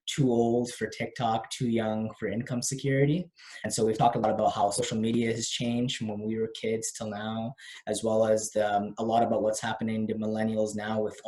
too old for TikTok, too young for income security. And so we've talked a lot about how social media has changed from when we were kids till now, as well as a lot about what's happening to millennials now with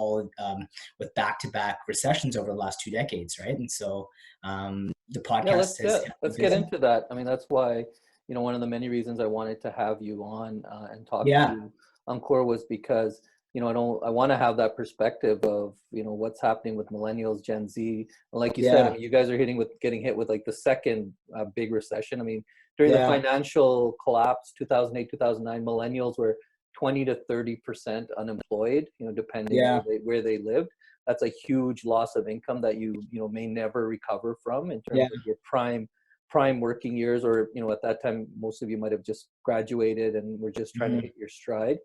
with back-to-back recessions over the last 2 decades, right? And so the Yeah, podcast has let's get into that. I mean, that's why, one of the many reasons I wanted to have you on and talk yeah. to Ankur was because, I want to have that perspective of, what's happening with millennials, Gen Z. And like you said, I mean, you guys are getting hit with like the second big recession. I mean, during the financial collapse, 2008, 2009, millennials were 20 to 30% unemployed, depending where they lived. That's a huge loss of income that you may never recover from in terms of your prime working years, or at that time most of you might have just graduated and were just trying to hit your stride.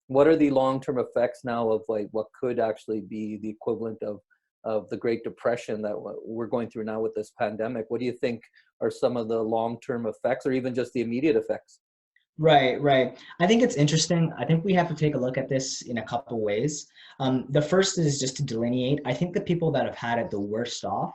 What are the long-term effects now of like what could actually be the equivalent of the Great Depression that we're going through now with this pandemic? What do you think are some of the long-term effects, or even just the immediate effects? Right. I think it's interesting. I think we have to take a look at this in a couple ways. The first is just to delineate. I think the people that have had it the worst off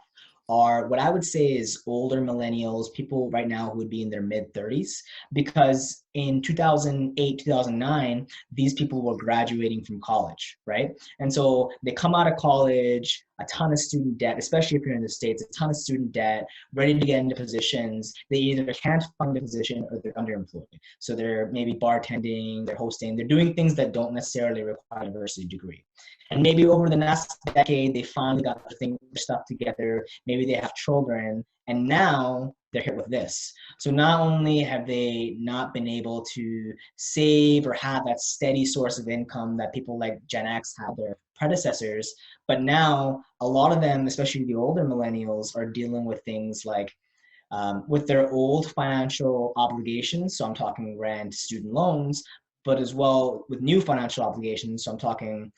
are what I would say is older millennials, people right now who would be in their mid 30s, because in 2008, 2009, these people were graduating from college, right? And so they come out of college, a ton of student debt, especially if you're in the States, a ton of student debt, ready to get into positions. They either can't find a position or they're underemployed. So they're maybe bartending, they're hosting, they're doing things that don't necessarily require a university degree. And maybe over the next decade, they finally got their stuff together. Maybe they have children, and now they're hit with this. So not only have they not been able to save or have that steady source of income that people like Gen X had their predecessors, but now a lot of them, especially the older millennials, are dealing with things like with their old financial obligations. So I'm talking rent, student loans, but as well with new financial obligations. So I'm talking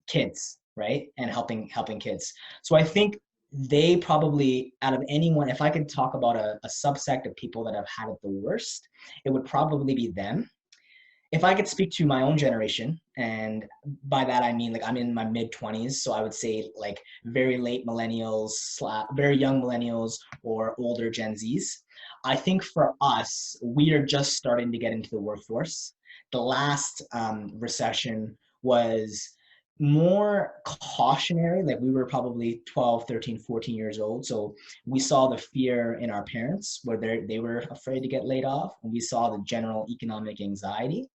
kids, right? And helping kids. So I think they probably, out of anyone, if I could talk about a subsect of people that have had it the worst, it would probably be them. If I could speak to my own generation, and by that I mean like I'm in my mid 20s, so I would say like very late millennials, very young millennials, or older Gen Zs. I think for us, we are just starting to get into the workforce. The last recession was more cautionary, like we were probably 12, 13, 14 years old. So we saw the fear in our parents where they were afraid to get laid off, and we saw the general economic anxiety.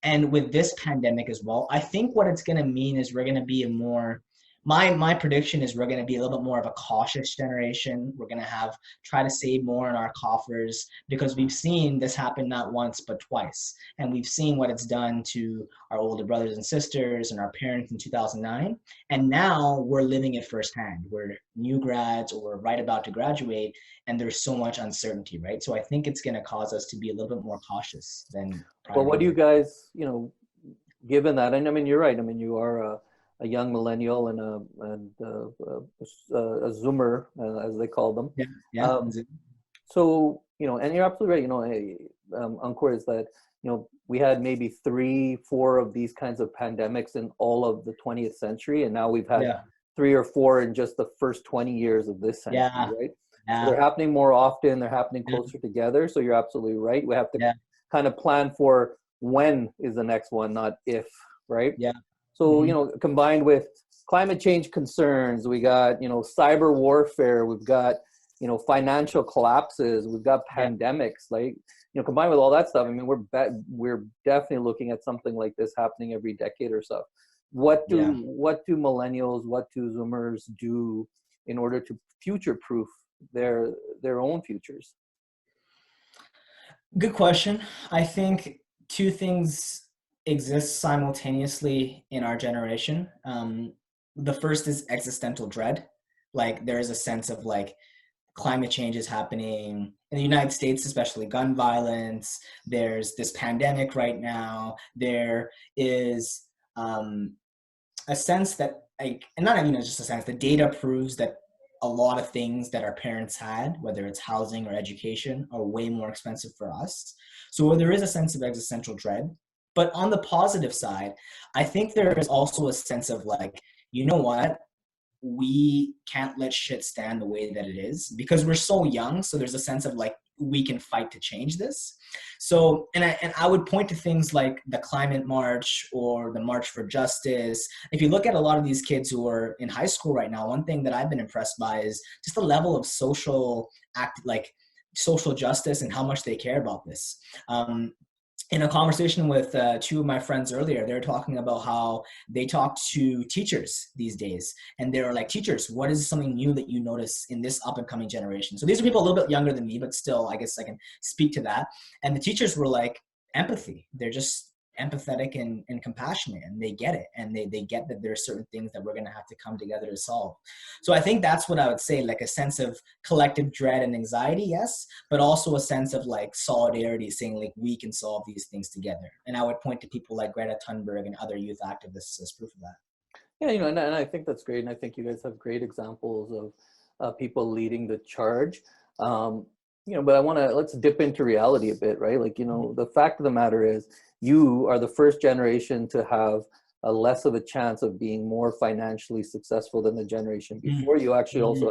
And with this pandemic as well, I think what it's going to mean is we're going to be a more, my prediction is we're going to be a little bit more of a cautious generation. We're going to try to save more in our coffers, because we've seen this happen not once, but twice. And we've seen what it's done to our older brothers and sisters and our parents in 2009. And now we're living it firsthand. We're new grads or we're right about to graduate, and there's so much uncertainty, right? So I think it's going to cause us to be a little bit more cautious than prior. Well, what do you guys, given that, and I mean, you're right. I mean, you are a young millennial and a Zoomer, as they call them. Yeah. So, and you're absolutely right. Ankur, is that, we had maybe 3-4 of these kinds of pandemics in all of the 20th century. And now we've had 3 or 4 in just the first 20 years of this century, right? So they're happening more often. They're happening closer together. So you're absolutely right. We have to kind of plan for when is the next one, not if, right? Yeah. So, combined with climate change concerns, we got, cyber warfare, we've got, financial collapses, we've got pandemics, like, combined with all that stuff, I mean, we're definitely looking at something like this happening every decade or so. What do millennials, what do Zoomers do in order to future-proof their own futures? Good question. I think 2 things exist simultaneously in our generation. The first is existential dread. Like there is a sense of like climate change is happening in the United States, especially gun violence. There's this pandemic right now. There is a sense that, like, and not even just a sense, the data proves that a lot of things that our parents had, whether it's housing or education, are way more expensive for us. So there is a sense of existential dread. But on the positive side, I think there is also a sense of like, you know what? we can't let shit stand the way that it is because we're so young. So there's a sense of like, we can fight to change this. So, and I would point to things like the climate march or the March for Justice. If you look at a lot of these kids who are in high school right now, one thing that I've been impressed by is just the level of social justice and how much they care about this. In a conversation with two of my friends earlier, they were talking about how they talk to teachers these days. And they were like, teachers, what is something new that you notice in this up and coming generation? So these are people a little bit younger than me, but still, I guess I can speak to that. And the teachers were like, empathy. They're just empathetic and compassionate, and they get it. And they get that there are certain things that we're going to have to come together to solve. So I think that's what I would say, like a sense of collective dread and anxiety, yes, but also a sense of like solidarity, saying like we can solve these things together. And I would point to people like Greta Thunberg and other youth activists as proof of that. Yeah, you know, and I think that's great. And I think you guys have great examples of people leading the charge. You know, but let's dip into reality a bit, right? Like, you know, the fact of the matter is you are the first generation to have a less of a chance of being more financially successful than the generation before. You actually also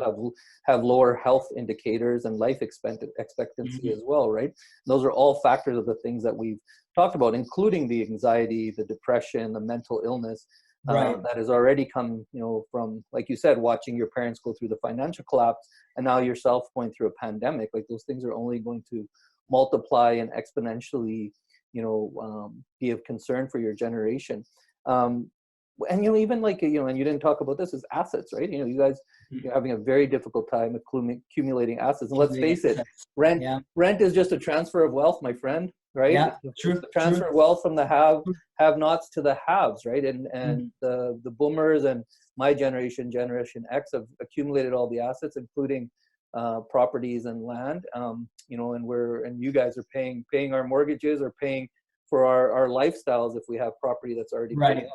have lower health indicators and life expectancy as well, right? Those are all factors of the things that we've talked about, including the anxiety, the depression, the mental illness. That has already come, you know, from, like you said, watching your parents go through the financial collapse and now yourself going through a pandemic. Like those things are only going to multiply and exponentially, you know, be of concern for your generation. And, you know, even like, you know, and you didn't talk about this, is assets, right? You know, you guys, you're having a very difficult time accumulating assets. And let's face it, rent is just a transfer of wealth, my friend, right? Yeah, true. The transfer of wealth from the have-nots to the haves, right? And the boomers and my generation X, have accumulated all the assets, including properties and land. You know, and you guys are paying our mortgages or paying for our lifestyles if we have property that's already paid off.